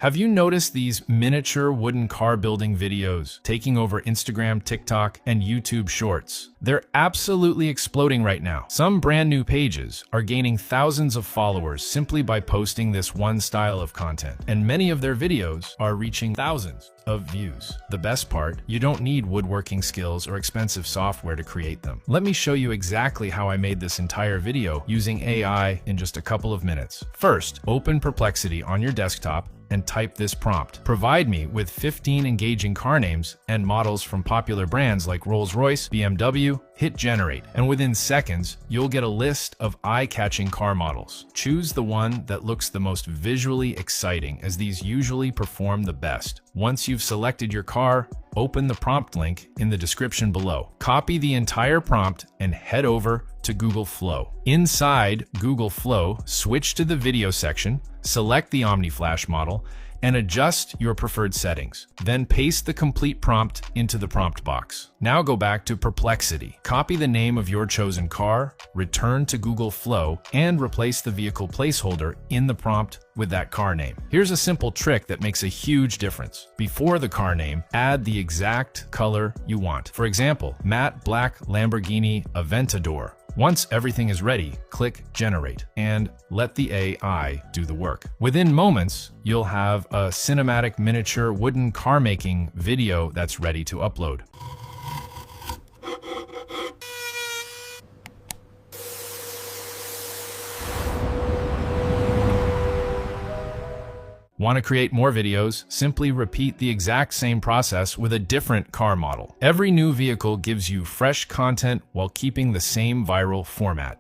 Have you noticed these miniature wooden car building videos taking over Instagram, TikTok, and YouTube Shorts? They're absolutely exploding right now. Some brand new pages are gaining thousands of followers simply by posting this one style of content, and many of their videos are reaching thousands of views. The best part, you don't need woodworking skills or expensive software to create them. Let me show you exactly how I made this entire video using AI in just a couple of minutes. First, open Perplexity on your desktop and type this prompt. Provide me with 15 engaging car names and models from popular brands like Rolls-Royce, BMW, hit generate, and within seconds, you'll get a list of eye-catching car models. Choose the one that looks the most visually exciting, as these usually perform the best. Once you've selected your car, open the prompt link in the description below. Copy the entire prompt and head over to Google Flow. Inside Google Flow, switch to the video section, select the OmniFlash model, and adjust your preferred settings. Then paste the complete prompt into the prompt box. Now go back to Perplexity. Copy the name of your chosen car, return to Google Flow, and replace the vehicle placeholder in the prompt with that car name. Here's a simple trick that makes a huge difference. Before the car name, add the exact color you want. For example, matte black Lamborghini Aventador. Once everything is ready, click Generate and let the AI do the work. Within moments, you'll have a cinematic miniature wooden car making video that's ready to upload. Want to create more videos? Simply repeat the exact same process with a different car model. Every new vehicle gives you fresh content while keeping the same viral format.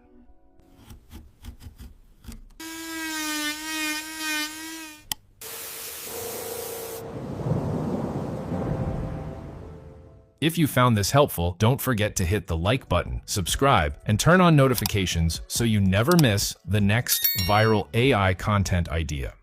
If you found this helpful, don't forget to hit the like button, subscribe, and turn on notifications so you never miss the next viral AI content idea.